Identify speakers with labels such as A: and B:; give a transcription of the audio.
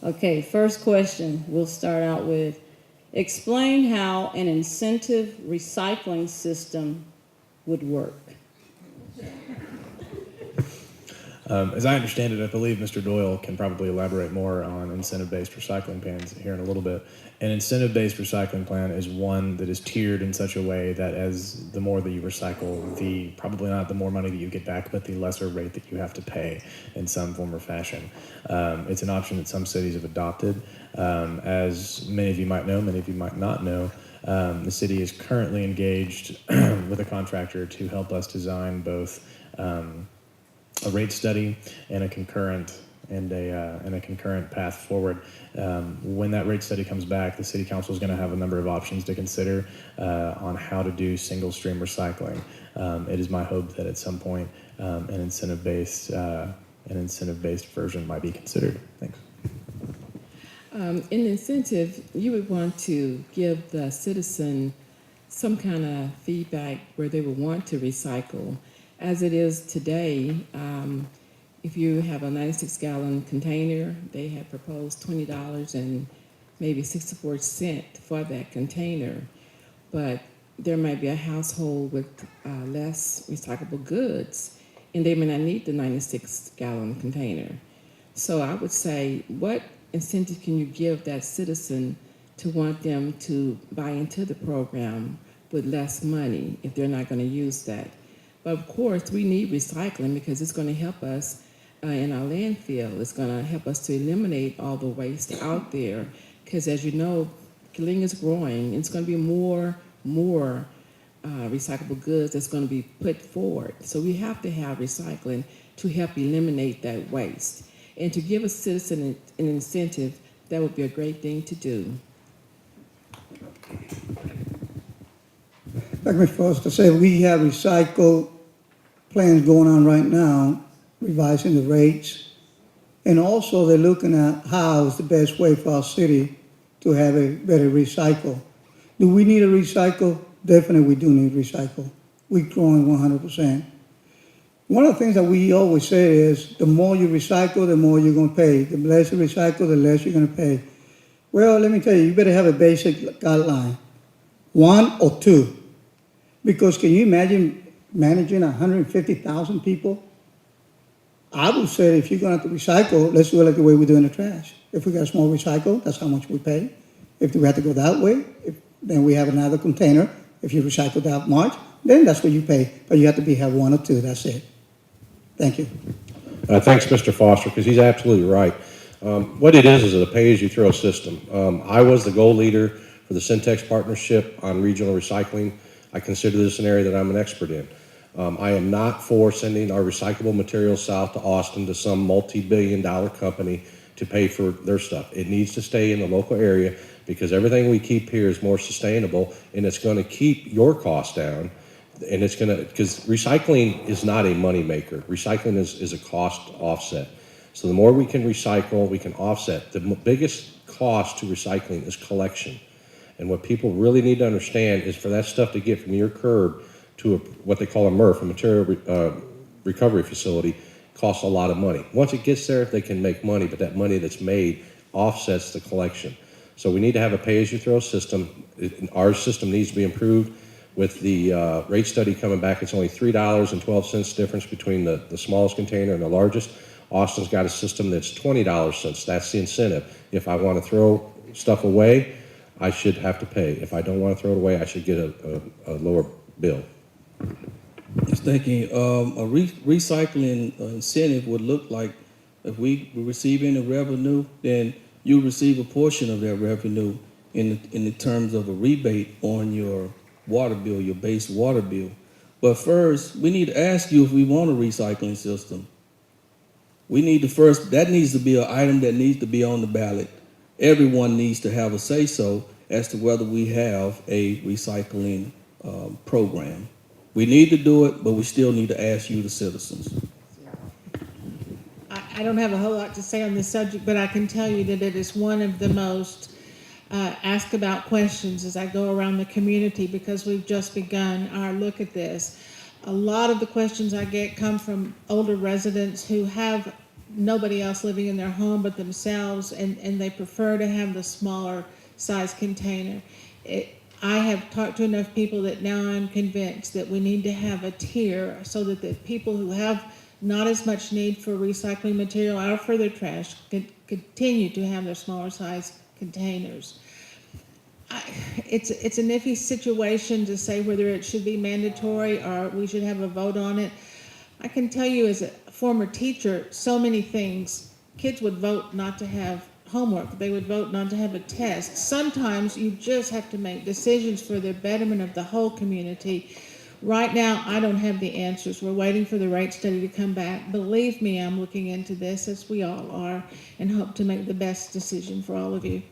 A: Okay, first question, we'll start out with, explain how an incentive recycling system would work.
B: As I understand it, I believe Mr. Doyle can probably elaborate more on incentive-based recycling plans here in a little bit. An incentive-based recycling plan is one that is tiered in such a way that as the more that you recycle, probably not the more money that you get back, but the lesser rate that you have to pay in some form or fashion. It's an option that some cities have adopted. As many of you might know, many of you might not know, the city is currently engaged with a contractor to help us design both a rate study and a concurrent path forward. When that rate study comes back, the city council is going to have a number of options to consider on how to do single stream recycling. It is my hope that at some point an incentive-based version might be considered. Thanks.
C: In incentive, you would want to give the citizen some kind of feedback where they would want to recycle. As it is today, if you have a 96-gallon container, they have proposed $20 and maybe 64 cents for that container. But there might be a household with less recyclable goods, and they may not need the 96-gallon container. So I would say, what incentive can you give that citizen to want them to buy into the program with less money if they're not going to use that? But of course, we need recycling because it's going to help us in our landfill. It's going to help us to eliminate all the waste out there. Because as you know, Killeen is growing. It's going to be more recyclable goods that's going to be put forward. So we have to have recycling to help eliminate that waste. And to give a citizen an incentive, that would be a great thing to do.
D: Like me first to say, we have recycle plans going on right now, revising the rates, and also they're looking at how is the best way for our city to have a better recycle. Do we need a recycle? Definitely we do need recycle. We're growing 100%. One of the things that we always say is the more you recycle, the more you're going to pay. The less you recycle, the less you're going to pay. Well, let me tell you better have a basic guideline, 1 or 2. Because can you imagine managing 150,000 people? I would say if you're going to have to recycle, let's do it like the way we do in the trash. If we got small recycle, that's how much we pay. If we have to go that way, then we have another container. If you recycle that much, then that's what you pay. But you have to have 1 or 2, that's it. Thank you.
E: Thanks, Mr. Foster, because he's absolutely right. What it is a pay-as-you-throw system. I was the goal leader for the Syntex partnership on regional recycling. I consider this an area that I'm an expert in. I am not for sending our recyclable materials south to Austin to some multi-billion-dollar company to pay for their stuff. It needs to stay in the local area because everything we keep here is more sustainable and it's going to keep your costs down. And it's going to, because recycling is not a money maker. Recycling is a cost offset. So the more we can recycle, we can offset. The biggest cost to recycling is collection. And what people really need to understand is for that stuff to get from your curb to what they call a MRF, a material recovery facility, costs a lot of money. Once it gets there, they can make money, but that money that's made offsets the collection. So we need to have a pay-as-you-throw system. Our system needs to be improved. With the rate study coming back, it's only $3.12 difference between the smallest container and the largest. Austin's got a system that's $20. That's the incentive. If I want to throw stuff away, I should have to pay. If I don't want to throw it away, I should get a lower bill.
F: I was thinking a recycling incentive would look like if we receive any revenue, then you receive a portion of that revenue in the terms of a rebate on your water bill, your base water bill. But first, we need to ask you if we want a recycling system. We need to first, that needs to be an item that needs to be on the ballot. Everyone needs to have a say-so as to whether we have a recycling program. We need to do it, but we still need to ask you, the citizens.
G: I don't have a whole lot to say on this subject, but I can tell you that it is one of the most asked about questions as I go around the community because we've just begun our look at this. A lot of the questions I get come from older residents who have nobody else living in their home but themselves, and they prefer to have the smaller size container. I have talked to enough people that now I'm convinced that we need to have a tier so that the people who have not as much need for recycling material or for their trash can continue to have their smaller size containers. It's an iffy situation to say whether it should be mandatory or we should have a vote on it. I can tell you as a former teacher, so many things. Kids would vote not to have homework. They would vote not to have a test. Sometimes you just have to make decisions for the betterment of the whole community. Right now, I don't have the answers. We're waiting for the rate study to come back. Believe me, I'm looking into this, as we all are, and hope to make the best decision for all of you.